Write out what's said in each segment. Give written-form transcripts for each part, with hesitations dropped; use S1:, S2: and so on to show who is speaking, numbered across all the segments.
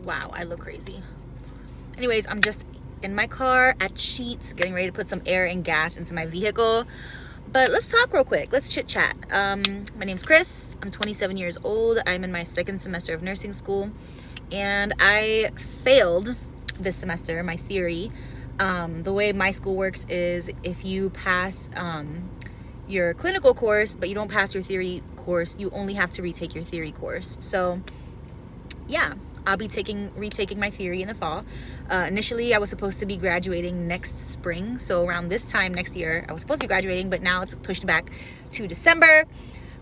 S1: Wow, I look crazy. Anyways, I'm just in my car at Sheetz getting ready to put some air and gas into my vehicle. But let's talk real quick. Let's chit chat. My name's Chris. I'm 27 years old. I'm in my second semester of nursing school. And I failed this semester, my theory. The way my school works is if you pass your clinical course, but you don't pass your theory course, you only have to retake your theory course. So yeah, I'll be retaking my theory in the fall. Initially, I was supposed to be graduating next spring. So around this time next year, I was supposed to be graduating, but now it's pushed back to December.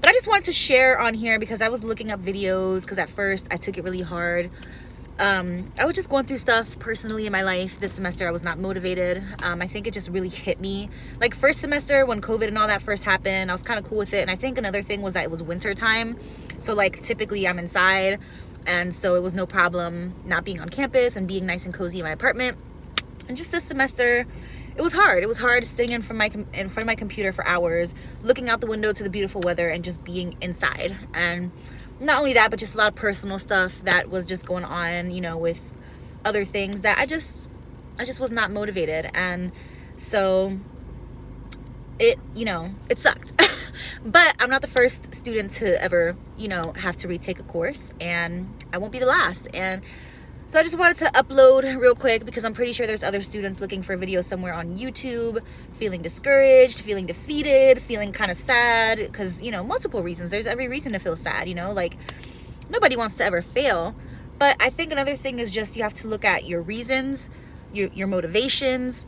S1: But I just wanted to share on here because I was looking up videos because at first I took it really hard. I was just going through stuff personally in my life this semester. I was not motivated. I think it just really hit me. Like first semester when COVID and all that first happened, I was kind of cool with it. And I think another thing was that it was winter time. So like typically I'm inside. And so it was no problem not being on campus and being nice and cozy in my apartment. And just this semester, it was hard. It was hard sitting in front of my computer for hours, looking out the window to the beautiful weather and just being inside. And not only that, but just a lot of personal stuff that was just going on, you know, with other things that I just was not motivated. And so it sucked. But I'm not the first student to ever, have to retake a course, and I won't be the last. And so I just wanted to upload real quick because I'm pretty sure there's other students looking for videos somewhere on YouTube, feeling discouraged, feeling defeated, feeling kind of sad because, multiple reasons. There's every reason to feel sad, like nobody wants to ever fail. But I think another thing is just you have to look at your reasons, your motivations.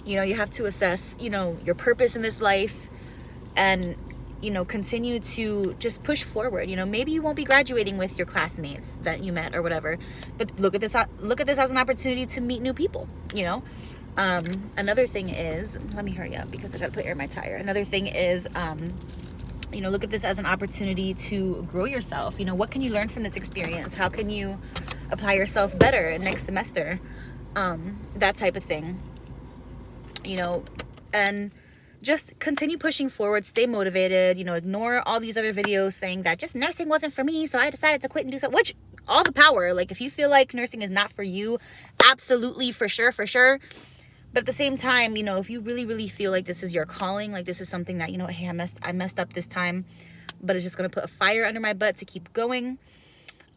S1: You have to assess, your purpose in this life and, continue to just push forward. Maybe you won't be graduating with your classmates that you met or whatever, but look at this as an opportunity to meet new people, Another thing is, let me hurry up because I got to put air in my tire. Another thing is, look at this as an opportunity to grow yourself. What can you learn from this experience? How can you apply yourself better next semester? That type of thing. And just continue pushing forward, stay motivated, ignore all these other videos saying that just nursing wasn't for me, so I decided to quit and do something, which all the power. Like if you feel like nursing is not for you, absolutely, for sure. But at the same time, if you really, really feel like this is your calling, like this is something that, hey, I messed up this time, but it's just going to put a fire under my butt to keep going.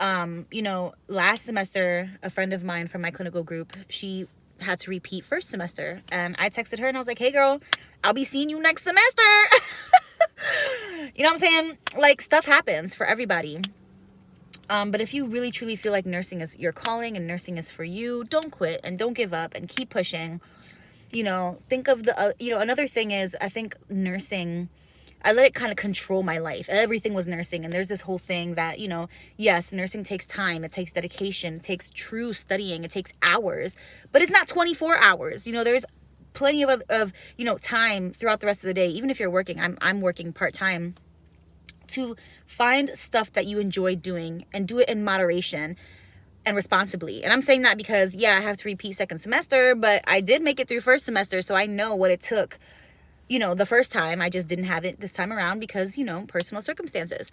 S1: Last semester, a friend of mine from my clinical group, she had to repeat first semester, and I texted her and I was like, hey girl, I'll be seeing you next semester. You know what I'm saying? Like stuff happens for everybody. But if you really truly feel like nursing is your calling and nursing is for you, don't quit and don't give up and keep pushing. Think of the another thing is, I think nursing, I let it kind of control my life. Everything was nursing. And there's this whole thing that, yes, nursing takes time. It takes dedication. It takes true studying. It takes hours. But it's not 24 hours. There's plenty of time throughout the rest of the day. Even if you're working, I'm working part-time, to find stuff that you enjoy doing and do it in moderation and responsibly. And I'm saying that because, I have to repeat second semester, but I did make it through first semester. So I know what it took. The first time. I just didn't have it this time around because, personal circumstances.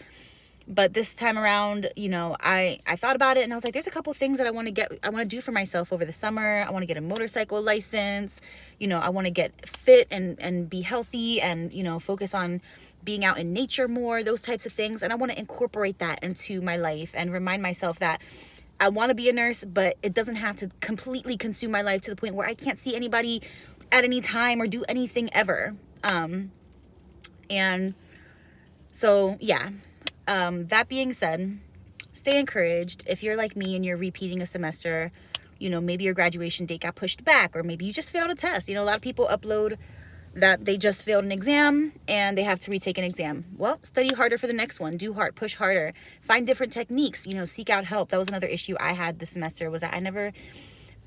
S1: But this time around, I thought about it and I was like, there's a couple things that I want to do for myself over the summer. I want to get a motorcycle license. I want to get fit and be healthy and, focus on being out in nature more, those types of things. And I want to incorporate that into my life and remind myself that I want to be a nurse, but it doesn't have to completely consume my life to the point where I can't see anybody at any time or do anything ever. And so, that being said, stay encouraged. If you're like me and you're repeating a semester, maybe your graduation date got pushed back, or maybe you just failed a test. A lot of people upload that they just failed an exam and they have to retake an exam. Well, study harder for the next one. Do hard, push harder, find different techniques, seek out help. That was another issue I had this semester, was that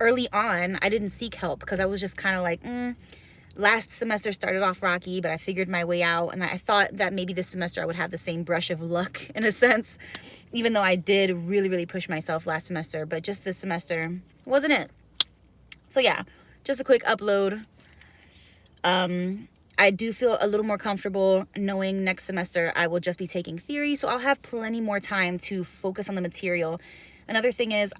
S1: early on, I didn't seek help because I was just kind of like, last semester started off rocky, but I figured my way out. And I thought that maybe this semester I would have the same brush of luck in a sense, even though I did really, really push myself last semester. But just this semester wasn't it. So just a quick upload. I do feel a little more comfortable knowing next semester I will just be taking theory. So I'll have plenty more time to focus on the material. Another thing is,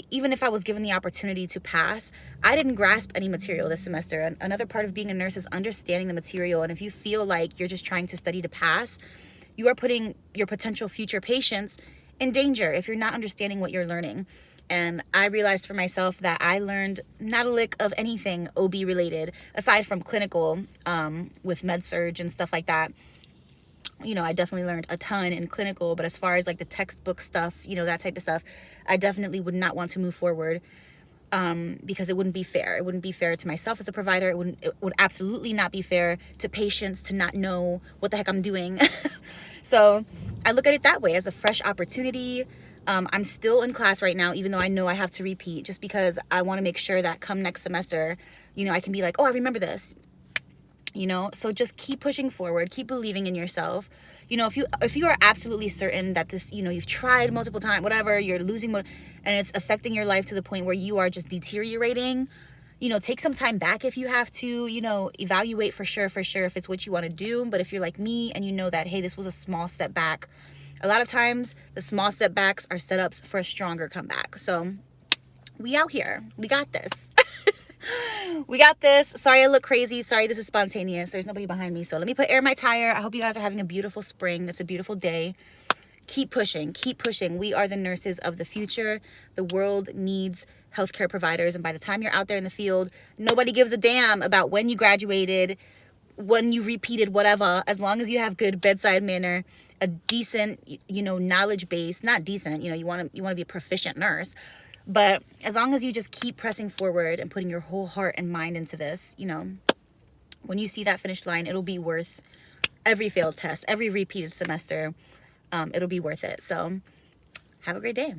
S1: even if I was given the opportunity to pass, I didn't grasp any material this semester. And another part of being a nurse is understanding the material. And if you feel like you're just trying to study to pass, you are putting your potential future patients in danger if you're not understanding what you're learning. And I realized for myself that I learned not a lick of anything OB related, aside from clinical, with med surg and stuff like that. You know, I definitely learned a ton in clinical, but as far as like the textbook stuff, you know, that type of stuff, I definitely would not want to move forward, because it wouldn't be fair. It wouldn't be fair to myself as a provider. It would absolutely not be fair to patients to not know what the heck I'm doing. So I look at it that way, as a fresh opportunity. I'm still in class right now, even though I know I have to repeat, just because I want to make sure that come next semester, you know, I can be like, oh, I remember this. You know, so just keep pushing forward, keep believing in yourself. You know, if you are absolutely certain that this, you know, you've tried multiple times, whatever, you're losing and it's affecting your life to the point where you are just deteriorating, you know, take some time back if you have to, you know, evaluate for sure if it's what you want to do. But if you're like me and you know that, hey, this was a small setback, a lot of times the small setbacks are setups for a stronger comeback. So we out here, we got this. We got this. Sorry I look crazy. Sorry this is spontaneous. There's nobody behind me. So let me put air in my tire. I hope you guys are having a beautiful spring. It's a beautiful day. Keep pushing. Keep pushing. We are the nurses of the future. The world needs healthcare providers. And by the time you're out there in the field, nobody gives a damn about when you graduated, when you repeated, whatever. As long as you have good bedside manner, a decent, you know, knowledge base. Not decent. You know, you want to be a proficient nurse. But as long as you just keep pressing forward and putting your whole heart and mind into this, you know, when you see that finish line, it'll be worth every failed test, every repeated semester. It'll be worth it. So have a great day.